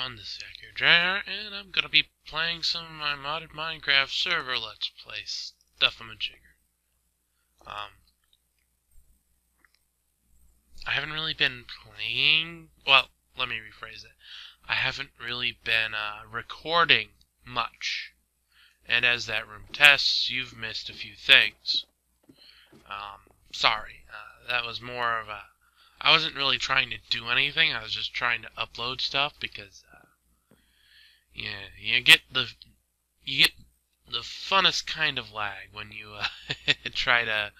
everyone, this is Akhier Dragonheart, and I'm gonna be playing some of my modded Minecraft server Let's Play Stuff-a-Majigger. I haven't really been playing, well, let me rephrase it. I haven't really been recording much, and as that room tests, you've missed a few things. Sorry, that was more of a, I wasn't really trying to do anything, I was just trying to upload stuff because, yeah, you get the funnest kind of lag when you try to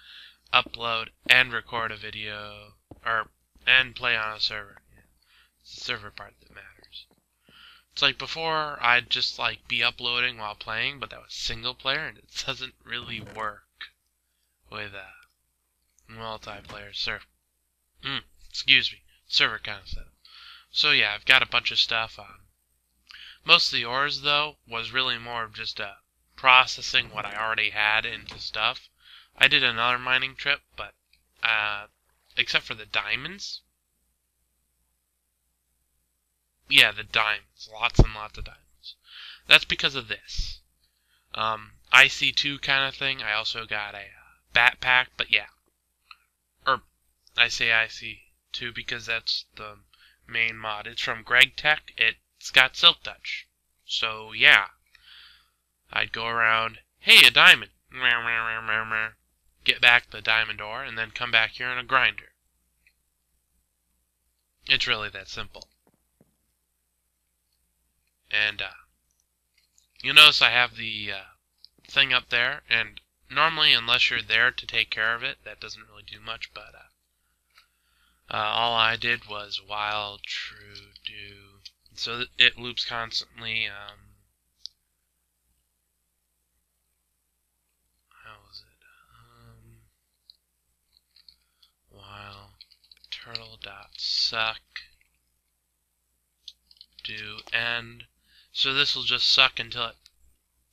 upload and record a video and play on a server. Yeah, it's the server part that matters. It's like before I'd just like be uploading while playing, but that was single player and it doesn't really work with multiplayer server. Server kind of setup. So yeah, I've got a bunch of stuff. Most of the ores though was really more of just processing what I already had into stuff. I did another mining trip, but except for the diamonds. Yeah, the diamonds. Lots and lots of diamonds. That's because of this. IC2 kind of thing. I also got a backpack, but yeah. I say IC2 because that's the main mod. It's from Greg Tech. It's got Silk Touch. So yeah. I'd go around, hey, a diamond. Get back the diamond ore, and then come back here in a grinder. It's really that simple. And you'll notice I have the thing up there, and normally, unless you're there to take care of it, that doesn't really do much, but all I did was while true do, so it loops constantly. How was it? While turtle dot suck do end. So this will just suck until it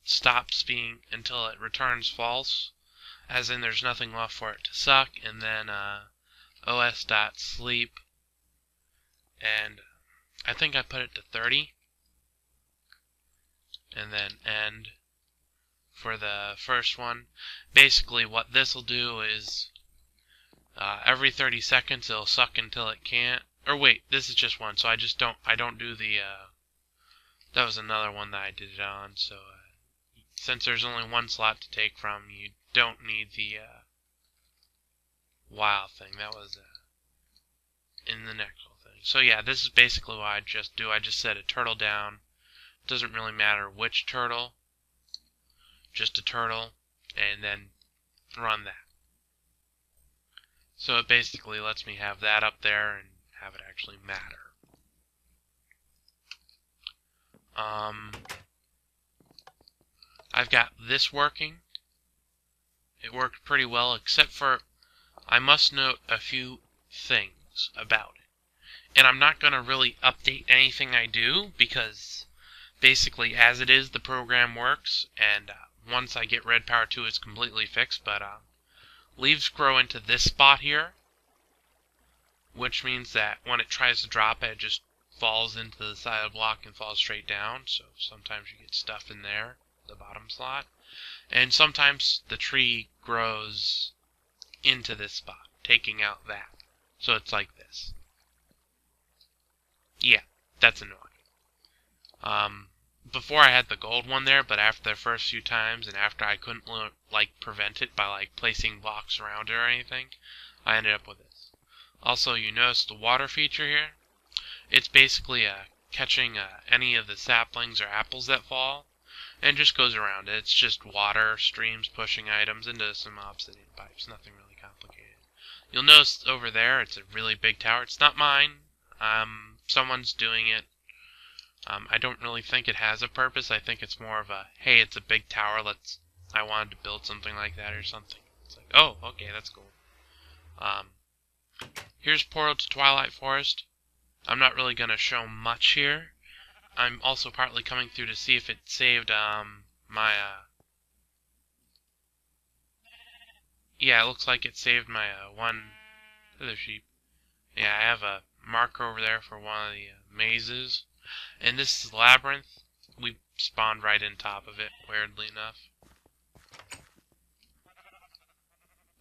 stops being, until it returns false, as in there's nothing left for it to suck, and then os.sleep, and I think I put it to 30, and then end for the first one. Basically what this will do is every 30 seconds it'll suck until it can't, or wait, this is just one, so I don't do the that was another one that I did it on, so since there's only one slot to take from, you don't need the while thing. That was in the next whole thing. So yeah, this is basically what I just do. I just set a turtle down. Doesn't really matter which turtle, just a turtle, and then run that. So it basically lets me have that up there and have it actually matter. I've got this working. It worked pretty well, except for I must note a few things about it. And I'm not going to really update anything I do, because basically as it is, the program works, and once I get Red Power 2, it's completely fixed, but leaves grow into this spot here, which means that when it tries to drop it, it just falls into the side of the block and falls straight down, so sometimes you get stuff in there, the bottom slot, and sometimes the tree grows into this spot, taking out that, so it's like this. Yeah, that's annoying. Before I had the gold one there, but after the first few times, and after I couldn't like prevent it by like placing blocks around it or anything, I ended up with this. Also, you notice the water feature here. It's basically catching any of the saplings or apples that fall, and just goes around it. It's just water streams pushing items into some obsidian pipes. Nothing really complicated. You'll notice over there, it's a really big tower. It's not mine. Someone's doing it. I don't really think it has a purpose. I think it's more of a, hey, it's a big tower, I wanted to build something like that or something. It's like, oh, okay, that's cool. Here's Portal to Twilight Forest. I'm not really going to show much here. I'm also partly coming through to see if it saved, my, yeah, it looks like it saved my, one other sheep. Yeah, I have a marker over there for one of the mazes. And this is Labyrinth. We spawned right in top of it, weirdly enough.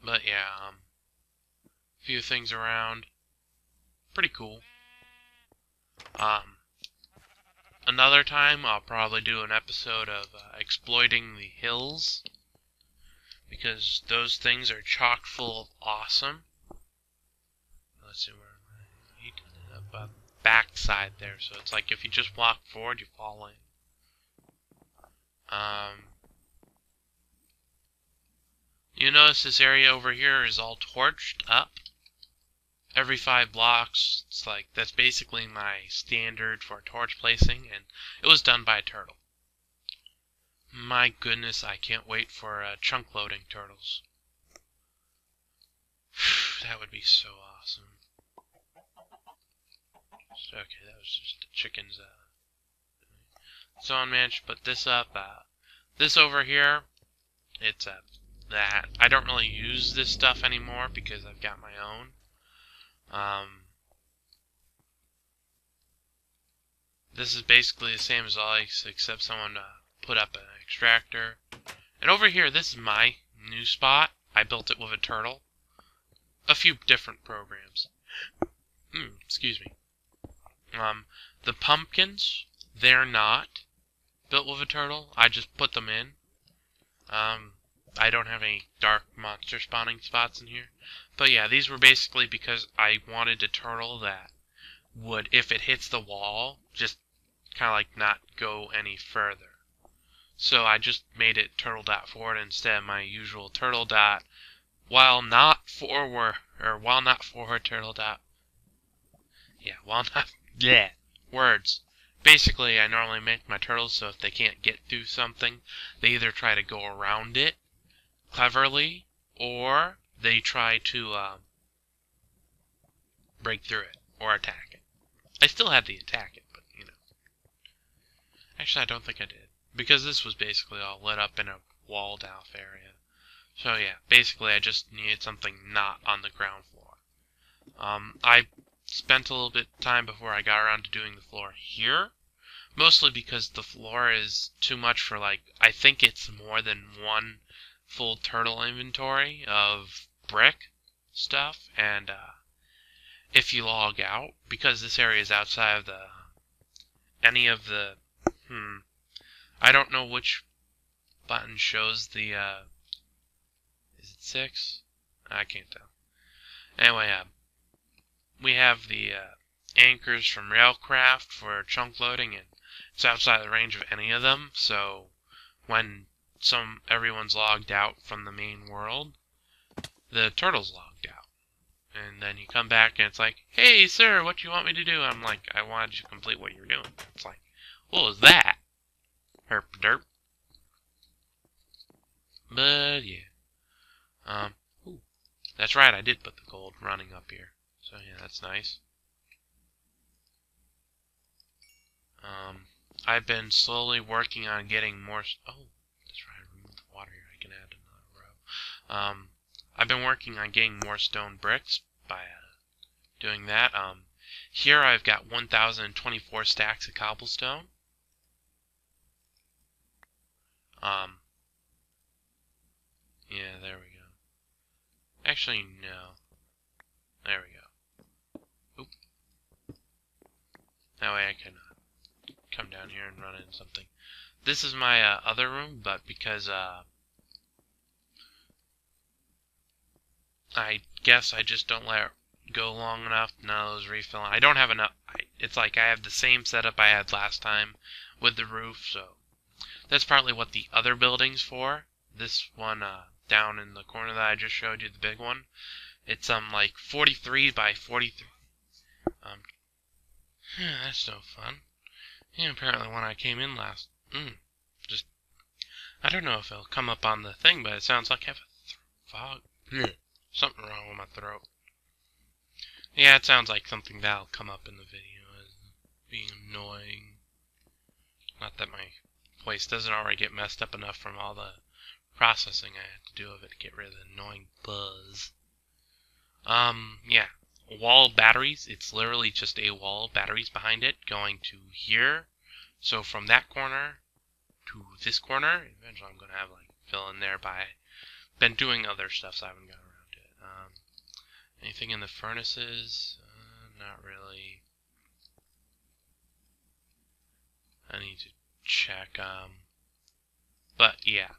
But yeah, a few things around. Pretty cool. Another time I'll probably do an episode of exploiting the hills, because those things are chock full of awesome. Let's see where the back side there, so it's like if you just walk forward, you fall in. You notice this area over here is all torched up. Every 5 blocks, it's like, that's basically my standard for torch placing, and it was done by a turtle. My goodness, I can't wait for chunk loading turtles. That would be so awesome. Okay, that was just the chickens. Zone managed to put this up. This over here, it's that. I don't really use this stuff anymore because I've got my own. This is basically the same as always, except someone put up an extractor. And over here, this is my new spot. I built it with a turtle. A few different programs. Excuse me. The pumpkins, they're not built with a turtle. I just put them in. I don't have any dark monster spawning spots in here. But yeah, these were basically because I wanted a turtle that would, if it hits the wall, just kind of like not go any further. So I just made it turtle dot forward instead of my usual turtle dot, while not forward turtle dot. Yeah, while not, yeah, words. Basically, I normally make my turtles so if they can't get through something, they either try to go around it cleverly, or they try to break through it, or attack it. I still had to attack it, but, you know. Actually, I don't think I did, because this was basically all lit up in a walled off area. So yeah, basically I just needed something not on the ground floor. I spent a little bit of time before I got around to doing the floor here, mostly because the floor is too much for, like, I think it's more than one full turtle inventory of brick stuff, and if you log out, because this area is outside of any of the, I don't know which button shows the, is it 6? I can't tell. Anyway, we have the anchors from Railcraft for chunk loading, and it's outside the range of any of them, so when everyone's logged out from the main world, the turtle's logged out. And then you come back and it's like, hey sir, what do you want me to do? I'm like, I wanted you to complete what you're doing. It's like, what was that? Herp derp. But yeah. Ooh, that's right, I did put the gold running up here. So yeah, that's nice. I've been slowly working on getting more. Oh, that's right. I removed the water here. I can add another row. I've been working on getting more stone bricks by doing that. Here I've got 1,024 stacks of cobblestone. Yeah, there we go. Actually, no. There we go. Oop. That way I can come down here and run in something. This is my other room, but because I guess I just don't let it go long enough, none of those refilling. I don't have enough. It's like I have the same setup I had last time with the roof, so that's partly what the other building's for. This one down in the corner that I just showed you, the big one, it's like 43 by 43. Yeah, that's no fun. Yeah, apparently when I came in last, just, I don't know if it'll come up on the thing, but it sounds like I have a fog. Something wrong with my throat. Yeah, it sounds like something that'll come up in the video as being annoying. Not that my voice doesn't already get messed up enough from all the processing I had to do of it to get rid of the annoying buzz. Yeah. wall of batteries. It's literally just a wall of batteries behind it going to here. So from that corner to this corner, eventually I'm going to have like fill in there by... Been doing other stuff, so I haven't gotten around to it. Anything in the furnaces? Not really. I need to check. But yeah,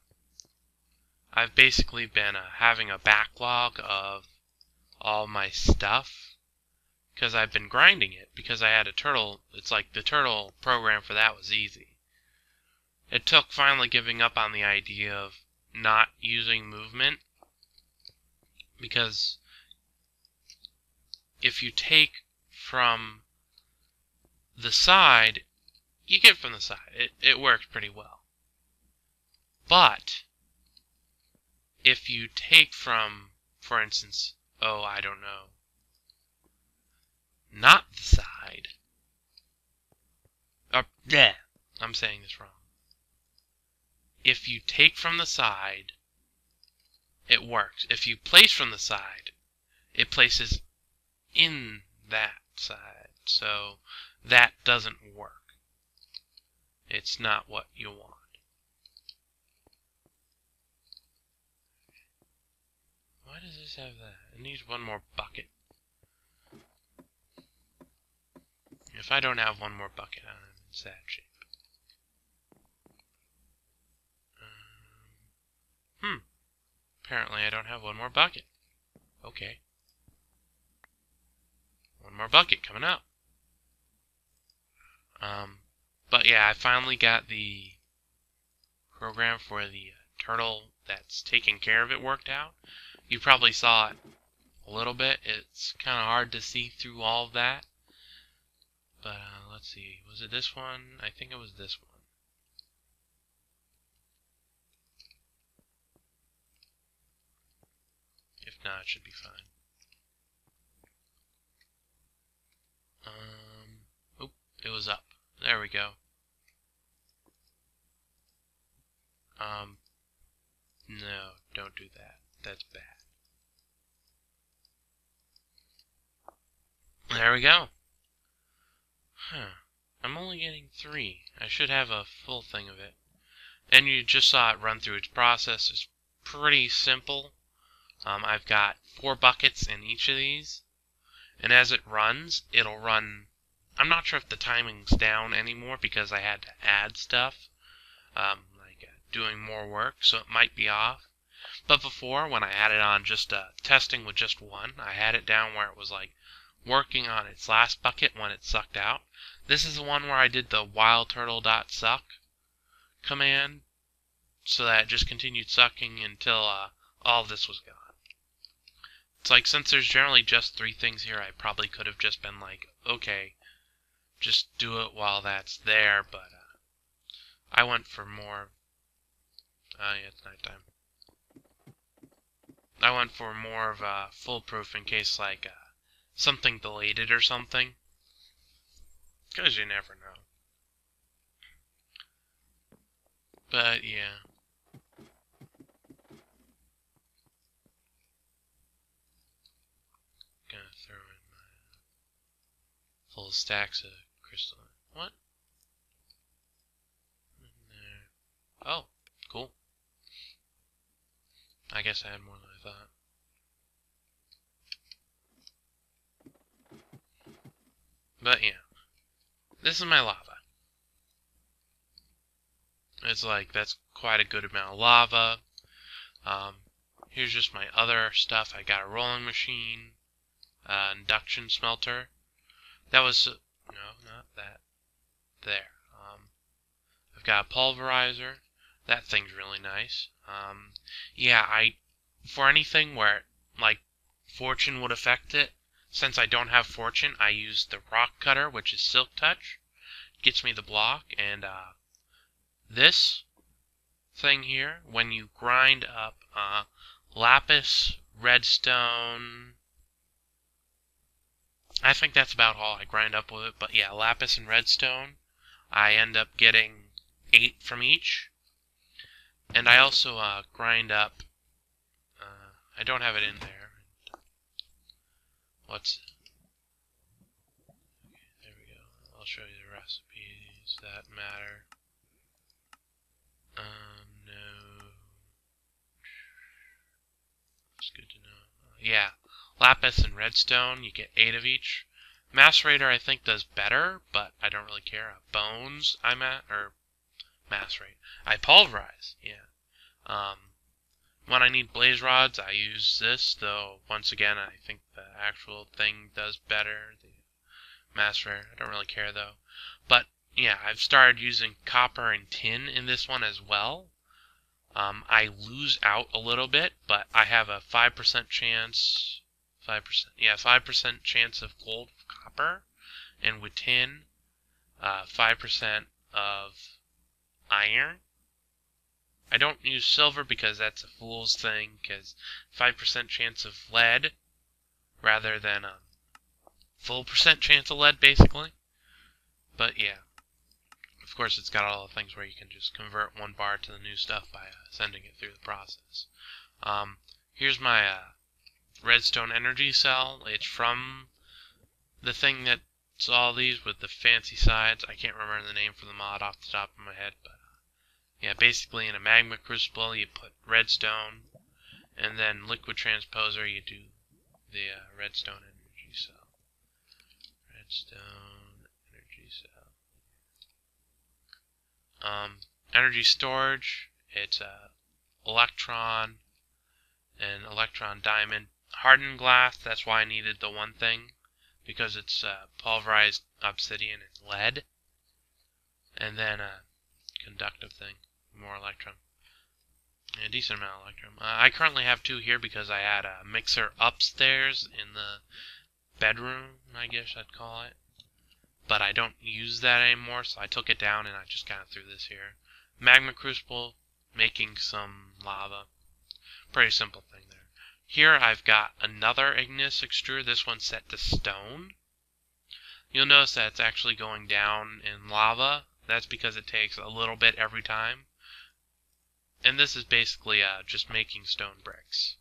I've basically been having a backlog of all my stuff because I've been grinding it because I had a turtle. It's like the turtle program for that was easy. It took finally giving up on the idea of not using movement, because if you take from the side, you get from the side. It works pretty well. But if you take from, for instance, I don't know, not the side. Yeah, I'm saying this wrong. If you take from the side, it works. If you place from the side, it places in that side. So that doesn't work. It's not what you want. Why does this have that? It needs one more bucket. If I don't have one more bucket, I'm in sad shape. Apparently I don't have one more bucket. Okay. One more bucket coming up. But yeah, I finally got the program for the turtle that's taking care of it worked out. You probably saw it a little bit. It's kind of hard to see through all of that. But let's see. Was it this one? I think it was this one. If not, it should be fine. Oh, it was up. There we go. No, don't do that. That's bad. There we go. I'm only getting 3. I should have a full thing of it. And you just saw it run through its process. It's pretty simple. I've got 4 buckets in each of these. And as it runs, it'll run... I'm not sure if the timing's down anymore because I had to add stuff. Doing more work, so it might be off. But before, when I had it on just testing with just one, I had it down where it was like working on its last bucket when it sucked out. This is the one where I did the wildturtle.suck command, so that it just continued sucking until all of this was gone. It's like, since there's generally just 3 things here, I probably could have just been like, okay, just do it while that's there, but I went for more. Yeah, it's nighttime. I went for more of a foolproof in case, like, something delayed it or something. Because you never know. But, yeah. Gonna throw in my full stacks of crystalline. What? In there. Oh, cool. I guess I had more than I thought. But yeah, this is my lava. It's like, that's quite a good amount of lava. Here's just my other stuff. I got a rolling machine, induction smelter. That was, no, not that. There. I've got a pulverizer. That thing's really nice. Yeah, for anything where, like, fortune would affect it, since I don't have fortune, I use the rock cutter, which is silk touch. Gets me the block, and, this thing here, when you grind up, lapis, redstone, I think that's about all I grind up with it, but yeah, lapis and redstone, I end up getting 8 from each. And I also grind up, I don't have it in there. Does that matter? No. It's good to know. Yeah, lapis and redstone, you get 8 of each. Macerator I think does better, but I don't really care. Bones I'm at, or macerate. I pulverize, yeah. When I need blaze rods, I use this, though once again I think the actual thing does better. The macerator, I don't really care though. But yeah, I've started using copper and tin in this one as well. I lose out a little bit, but I have a 5% chance, 5%, yeah, 5% chance of gold copper, and with tin, 5% of iron. I don't use silver because that's a fool's thing, because 5% chance of lead rather than a full percent chance of lead, basically. But yeah, of course it's got all the things where you can just convert one bar to the new stuff by sending it through the process. Here's my redstone energy cell. It's from the thing that's all these with the fancy sides. I can't remember the name for the mod off the top of my head, but yeah, basically in a magma crucible you put redstone, and then liquid transposer you do the redstone energy cell. Redstone energy cell. Energy storage, it's electron and electron diamond. Hardened glass, that's why I needed the one thing, because it's pulverized obsidian and lead. And then a conductive thing, more electron. A decent amount of electrum. I currently have 2 here because I had a mixer upstairs in the bedroom, I guess I'd call it. But I don't use that anymore, so I took it down and I just kind of threw this here. Magma crucible, making some lava. Pretty simple thing there. Here I've got another igneous extruder, this one's set to stone. You'll notice that it's actually going down in lava. That's because it takes a little bit every time. And this is basically just making stone bricks.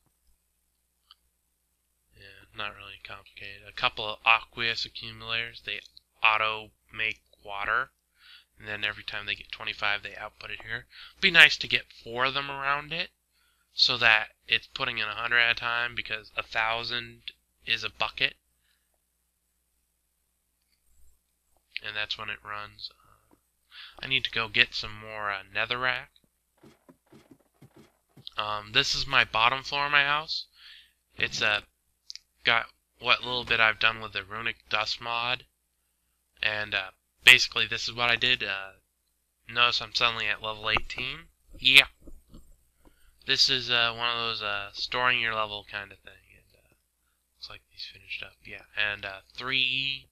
Yeah, not really complicated. A couple of aqueous accumulators, they auto make water. And then every time they get 25, they output it here. It'd be nice to get 4 of them around it, so that it's putting in 100 at a time, because 1,000 is a bucket. And that's when it runs. I need to go get some more netherrack. This is my bottom floor of my house. It's got what little bit I've done with the runic dust mod. And basically this is what I did. Notice I'm suddenly at level 18. Yeah. This is one of those storing your level kind of thing. And looks like these finished up. Yeah. And 3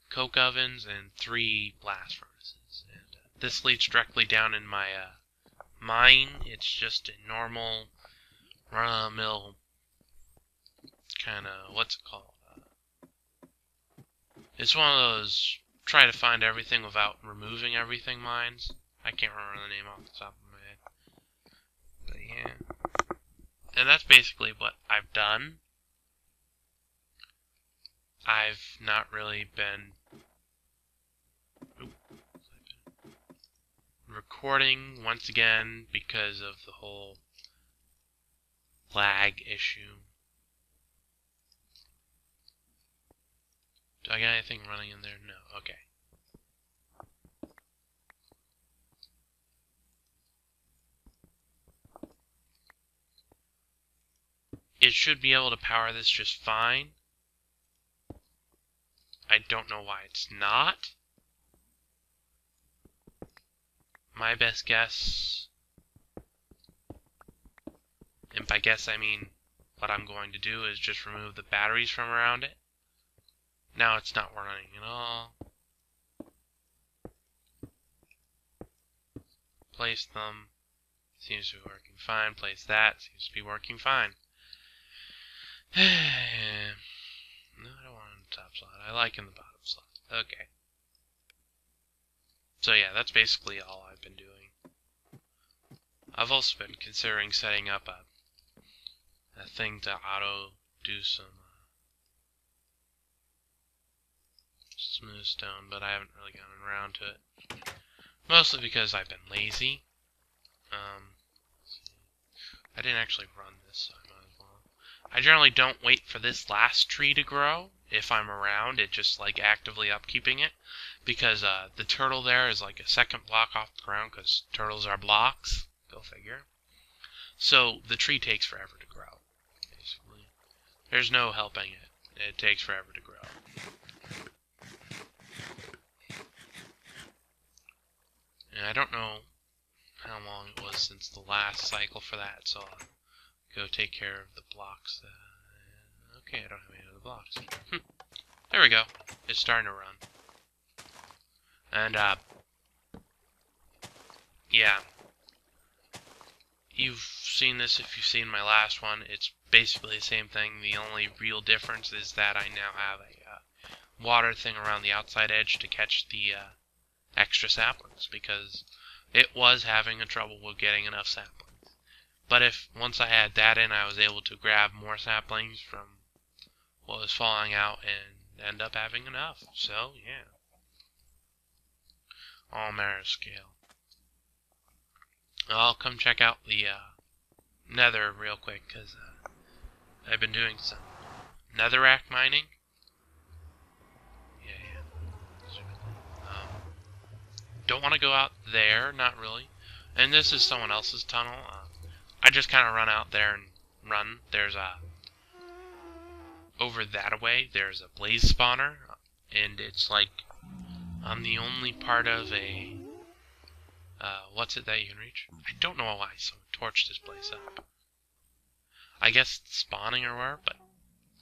coke ovens and 3 blast furnaces. And this leads directly down in my mine. It's just a normal run-of-the-mill kind of, what's it called? It's one of those try to find everything without removing everything mines. I can't remember the name off the top of my head. But yeah. And that's basically what I've done. I've not really been recording once again because of the whole lag issue. Do I got anything running in there? No. Okay. It should be able to power this just fine. I don't know why it's not. My best guess, and by guess I mean what I'm going to do, is just remove the batteries from around it. Now it's not running at all. Place them. Seems to be working fine. Place that. Seems to be working fine. No, I don't want it in the top slot. I like in the bottom slot. Okay. So yeah, that's basically all I've been doing. I've also been considering setting up a thing to auto do some smooth stone, but I haven't really gotten around to it. Mostly because I've been lazy. I didn't actually run this, so I might as well. I generally don't wait for this last tree to grow. If I'm around, it just like actively upkeeping it. Because the turtle there is like a second block off the ground, because turtles are blocks. Go figure. So the tree takes forever to grow, basically. There's no helping it. It takes forever to grow. And I don't know how long it was since the last cycle for that, so I'll go take care of the blocks. Okay, I don't have any other blocks. There we go. It's starting to run. And, yeah. You've seen this if you've seen my last one. It's basically the same thing. The only real difference is that I now have a water thing around the outside edge to catch the extra saplings, because it was having a trouble with getting enough saplings. But if once I had that in, I was able to grab more saplings from what was falling out and end up having enough. So, yeah. All matter of scale. I'll come check out the nether real quick, because I've been doing some netherrack mining. Yeah. Don't want to go out there, not really. And this is someone else's tunnel. I just kind of run out there and run. There's over that way, there's a blaze spawner, and it's like I'm the only part of a what's it that you can reach? I don't know why someone torched this place up. I guess it's spawning or where, but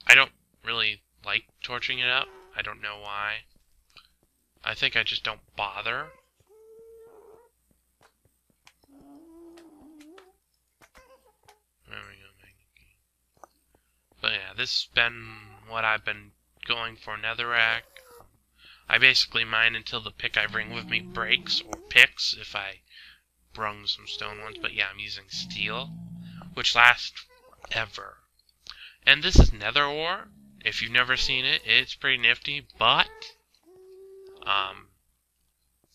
I don't really like torching it up. I don't know why. I think I just don't bother. There we go. But yeah, this has been what I've been going for netherrack. I basically mine until the pick I bring with me breaks, or picks if I brung some stone ones. But yeah, I'm using steel, which lasts forever. And this is nether ore. If you've never seen it, it's pretty nifty. But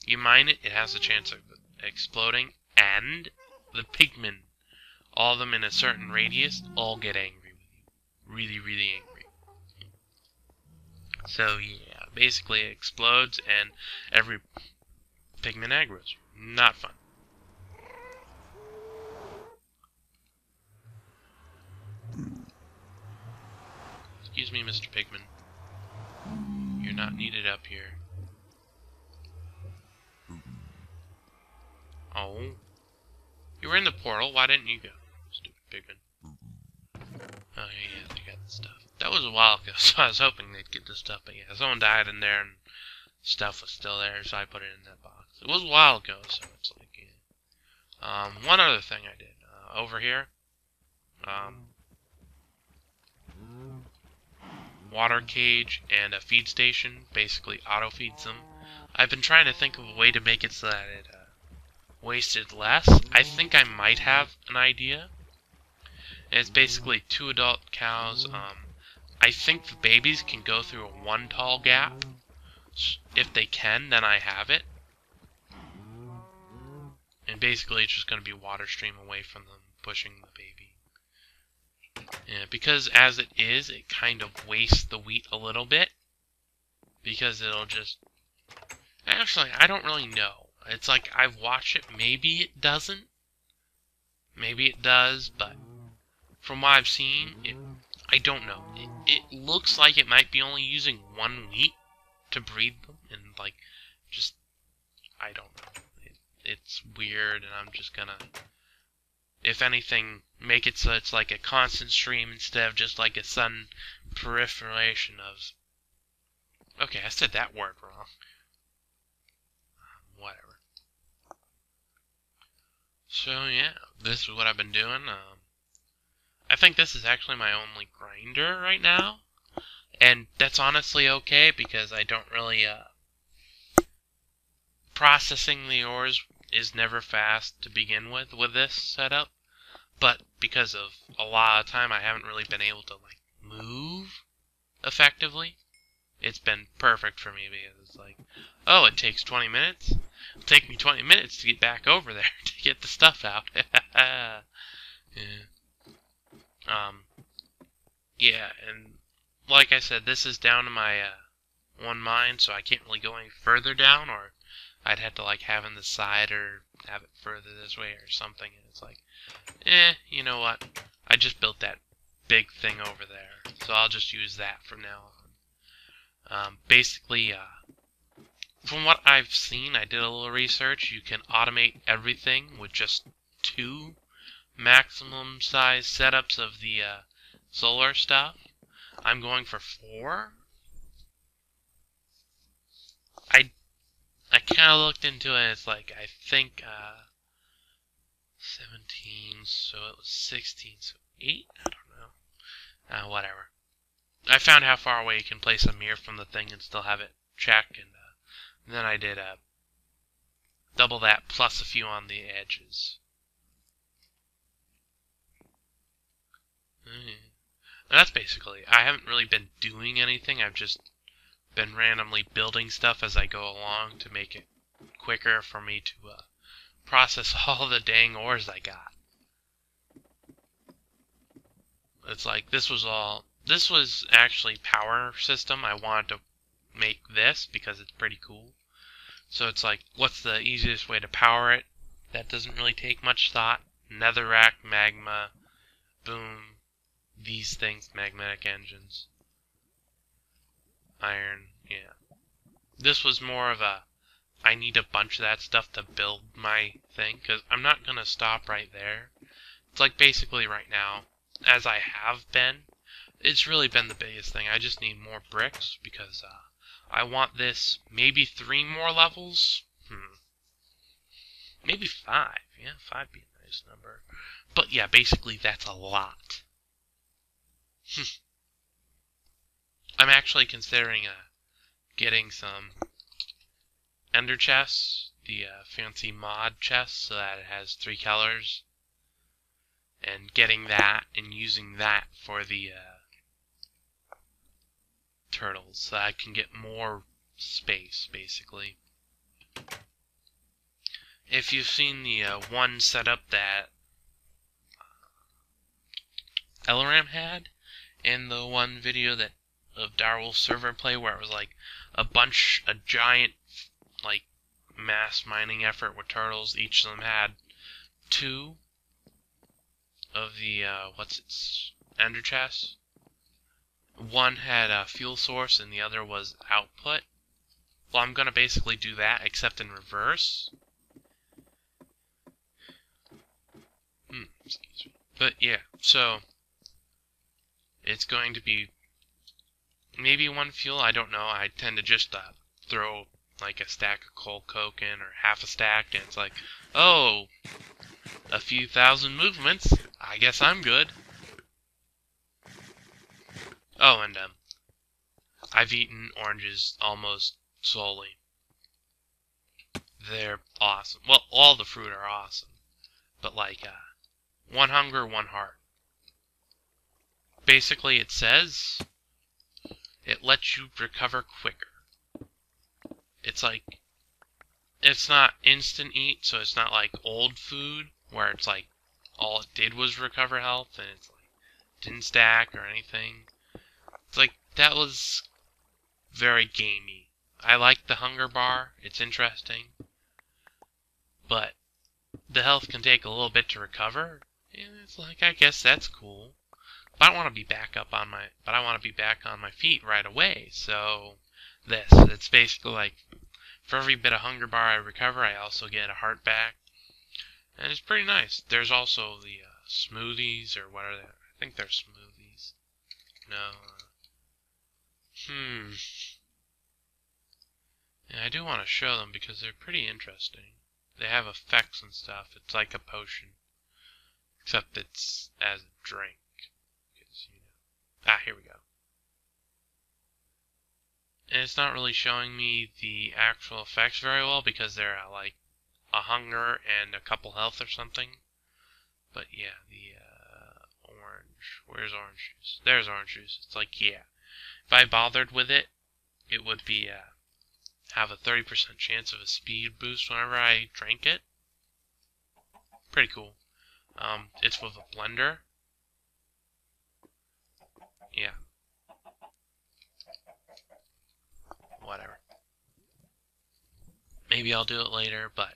you mine it, it has a chance of exploding, and the pigmen, all of them in a certain radius, all get angry with you. Really, really angry. So yeah, basically it explodes and every pigman aggroes. Not fun. Excuse me, Mr. Pigman. You're not needed up here. Oh. You were in the portal, why didn't you go? Stupid pigman. Oh yeah, they got the stuff. That was a while ago, so I was hoping they'd get the stuff, but yeah, someone died in there and stuff was still there, so I put it in that box. It was a while ago, so it's like, yeah. One other thing I did, over here, water cage and a feed station, basically auto feeds them. I've been trying to think of a way to make it so that it, wasted less. I think I might have an idea. It's basically 2 adult cows. I think the babies can go through a 1 tall gap. If they can, then I have it. And basically it's just going to be water stream away from them, pushing the baby. Yeah, because as it is, it kind of wastes the wheat a little bit. Because it'll just... Actually, I don't really know. It's like, I've watched it, maybe it doesn't. Maybe it does, but from what I've seen, I don't know. It looks like it might be only using 1 wheat to breed them, and like, just, I don't know. It's weird, and I'm just gonna, if anything, make it so it's like a constant stream instead of just like a sudden proliferation of... Okay, I said that word wrong. Whatever. So yeah, this is what I've been doing. I think this is actually my only grinder right now, and that's honestly okay because I don't really processing the ores is never fast to begin with this setup, but because of a lot of time I haven't really been able to like move effectively it's been perfect for me because it's like, oh, it takes 20 minutes? It'll take me 20 minutes to get back over there to get the stuff out. Yeah. Yeah, and like I said, this is down to my one mine, so I can't really go any further down, or I'd have to like have in the side or have it further this way or something. And it's like, you know what? I just built that big thing over there, so I'll just use that from now on. Basically, from what I've seen, I did a little research. You can automate everything with just 2 maximum size setups of the solar stuff. I'm going for 4. I kind of looked into it. It's like, I think 17, so it was 16, so 8. I don't know. Whatever. I found how far away you can place a mirror from the thing and still have it check, and then I did double that plus a few on the edges. And that's basically. I haven't really been doing anything. I've just been randomly building stuff as I go along to make it quicker for me to process all the dang ores I got. It's like this was actually power system. I wanted to make this because it's pretty cool. So it's like, what's the easiest way to power it? That doesn't really take much thought. Netherrack, magma, boom, these things, magnetic engines, iron, yeah. This was more of a, I need a bunch of that stuff to build my thing, because I'm not going to stop right there. It's like basically right now, as I have been, it's really been the biggest thing. I just need more bricks, because I want this, maybe 3 more levels? Maybe 5. Yeah, 5 would be a nice number. But yeah, basically that's a lot. I'm actually considering getting some ender chests, the fancy mod chest, so that it has 3 colors, and getting that and using that for the turtles, so I can get more space, basically. If you've seen the one setup that Elram had in the one video that of Darwolf's server play, where it was like a giant like mass mining effort with turtles. Each of them had 2 of the ender chests. One had a fuel source and the other was output. Well, I'm gonna basically do that, except in reverse. Excuse me. But yeah, so it's going to be maybe 1 fuel, I don't know. I tend to just throw like a stack of coal coke in, or half a stack, and it's like, oh, a few thousand movements, I guess I'm good. Oh, and I've eaten oranges almost solely. They're awesome. Well, all the fruit are awesome, but like 1 hunger, 1 heart. Basically, it says it lets you recover quicker. It's like, it's not instant eat, so it's not like old food where it's like all it did was recover health and it's like didn't stack or anything. It's like, that was very gamey. I like the hunger bar, it's interesting, but the health can take a little bit to recover, and it's like, I guess that's cool. But I don't want to be back on my feet right away. So it's basically like, for every bit of hunger bar I recover, I also get a heart back, and it's pretty nice. There's also the smoothies, or what are they? I think they're smoothies. No. Yeah, I do want to show them because they're pretty interesting. They have effects and stuff. It's like a potion, except it's as a drink. Here we go. And it's not really showing me the actual effects very well because they're like a hunger and a couple health or something. But yeah, the orange. Where's orange juice? There's orange juice. It's like, yeah. If I bothered with it, it would be have a 30% chance of a speed boost whenever I drank it. Pretty cool. It's with a blender. Yeah. Whatever. Maybe I'll do it later, but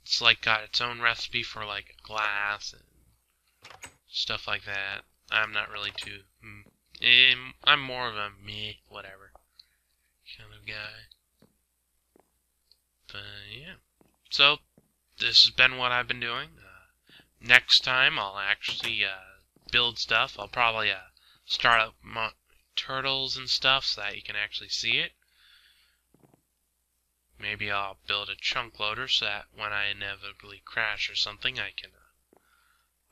it's like got its own recipe for like a glass and stuff like that. I'm not really too... I'm more of a meh, whatever kind of guy. But yeah. So, this has been what I've been doing. Next time I'll actually build stuff. I'll probably start up my turtles and stuff so that you can actually see it. Maybe I'll build a chunk loader so that when I inevitably crash or something, I can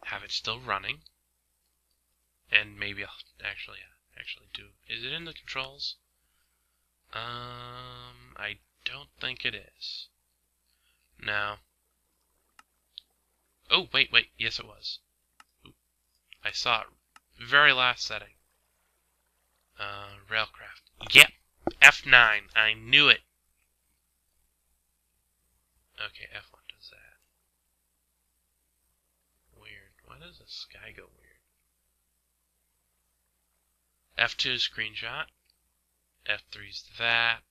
have it still running. And maybe I'll actually do... Is it in the controls? I don't think it is. No. Oh, wait. Yes, it was. Ooh, I saw it. Very last setting. Railcraft. Yep. F9. I knew it. Okay, F1 does that. Weird. Why does the sky go weird? F2 screenshot. F3's that.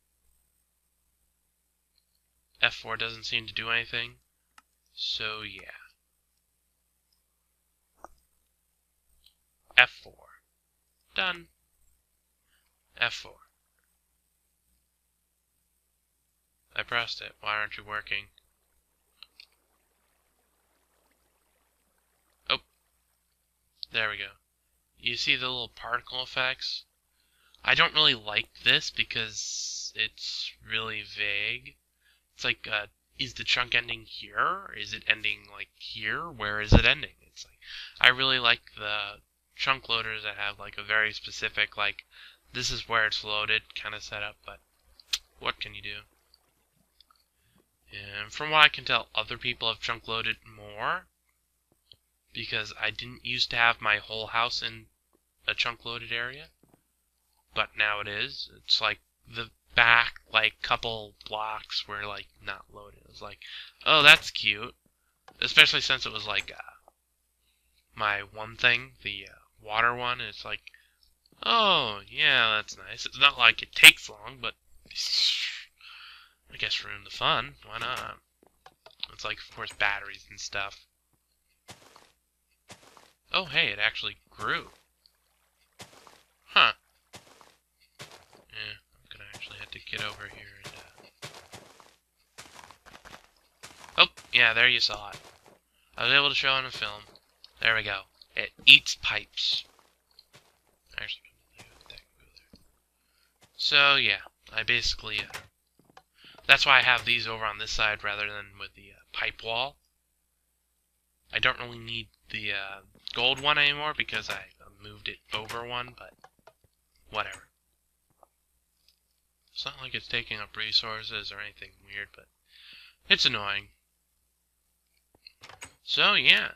F4 doesn't seem to do anything. So, yeah. F4. Done. F4. I pressed it. Why aren't you working? Oh. There we go. You see the little particle effects? I don't really like this because it's really vague. It's like, is the chunk ending here? Is it ending, like, here? Where is it ending? It's like, I really like the chunk loaders that have, like, a very specific, like, this is where it's loaded kind of setup, but what can you do? And from what I can tell, other people have chunk loaded more, because I didn't used to have my whole house in a chunk loaded area, but now it is. It's like the back, like, couple blocks were, like, not loaded. It was like, oh, that's cute. Especially since it was, like, my one thing, the water one. It's like, oh, yeah, that's nice. It's not like it takes long, but I guess ruin the fun. Why not? It's like, of course, batteries and stuff. Oh, hey, it actually grew. Huh. Yeah, I'm gonna actually have to get over here and, Oh, yeah, there you saw it. I was able to show it in a film. There we go. It eats pipes. Actually, that can go there. So, yeah, I basically, that's why I have these over on this side rather than with the pipe wall. I don't really need the gold one anymore because I moved it over one, but whatever. It's not like it's taking up resources or anything weird, but it's annoying. So, yeah.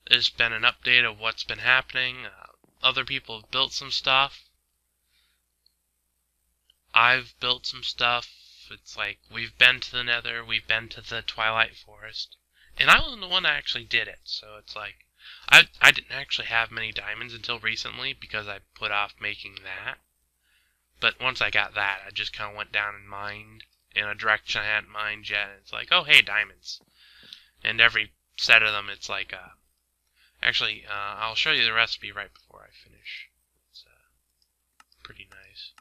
There's been an update of what's been happening. Other people have built some stuff. I've built some stuff. It's like, we've been to the Nether, we've been to the Twilight Forest. And I wasn't the one that actually did it, so it's like, I didn't actually have many diamonds until recently because I put off making that. But once I got that, I just kind of went down and mined in a direction I hadn't mined yet. And it's like, oh, hey, diamonds. And every set of them, it's like, actually, I'll show you the recipe right before I finish. It's pretty nice.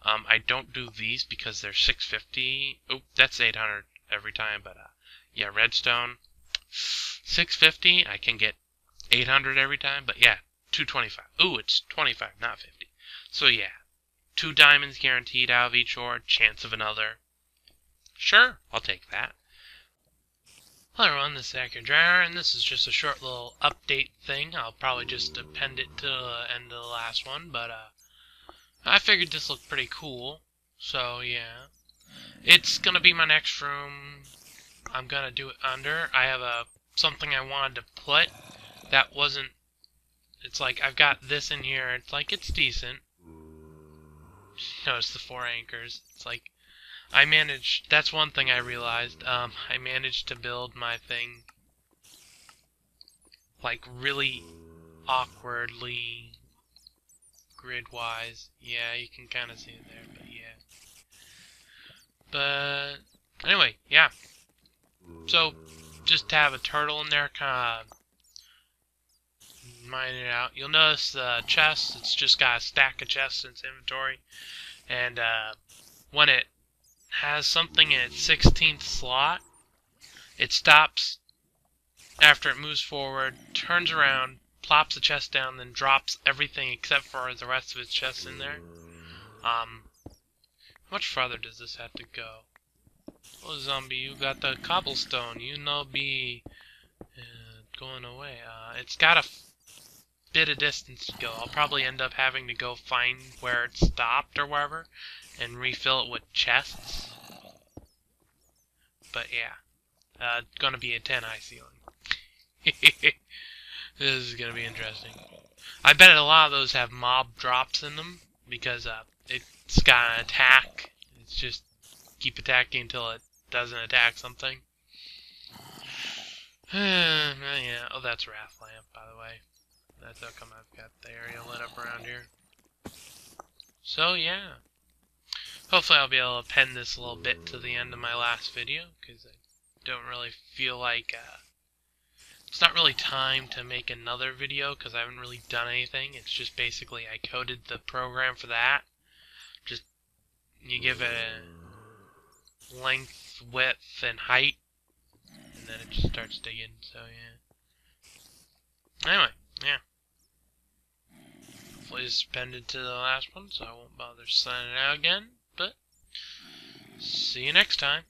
I don't do these because they're 650. Oh, that's 800 every time, but yeah, redstone 650. I can get 800 every time, but yeah, 225. Ooh, it's 25, not 50. So yeah, 2 diamonds guaranteed out of each ore, chance of another. Sure, I'll take that. Hello everyone, this is Akhier, and this is just a short little update thing. I'll probably just append it to the end of the last one, but I figured this looked pretty cool. So yeah, it's gonna be my next room. I'm gonna do it under. I have something I wanted to put that wasn't. It's like I've got this in here. It's like it's decent. Notice the 4 anchors. It's like, I managed, that's one thing I realized, I managed to build my thing, like, really awkwardly, grid-wise. Yeah, you can kind of see it there, but yeah. But, anyway, yeah. So, just to have a turtle in there, kind of mine it out. You'll notice the chest, it's just got a stack of chests in its inventory. And when it has something in its 16th slot, it stops after it moves forward, turns around, plops the chest down, then drops everything except for the rest of its chests in there. How much farther does this have to go? Oh, zombie, you got the cobblestone. You know be going away. It's got a bit of distance to go. I'll probably end up having to go find where it stopped or wherever and refill it with chests. But yeah, gonna be a 10 high ceiling. This is gonna be interesting. I bet a lot of those have mob drops in them because it's got an attack. It's just keep attacking until it doesn't attack something. Yeah. Oh, that's Wrath Lamp, by the way. That's how come I've got the area lit up around here. So yeah. Hopefully I'll be able to pen this a little bit to the end of my last video, because I don't really feel like it's not really time to make another video, because I haven't really done anything. It's just basically I coded the program for that. Just, you give it a length, width, and height, and then it just starts digging, so yeah. Anyway, yeah. Hopefully it's appended to the last one, so I won't bother signing out again, but see you next time.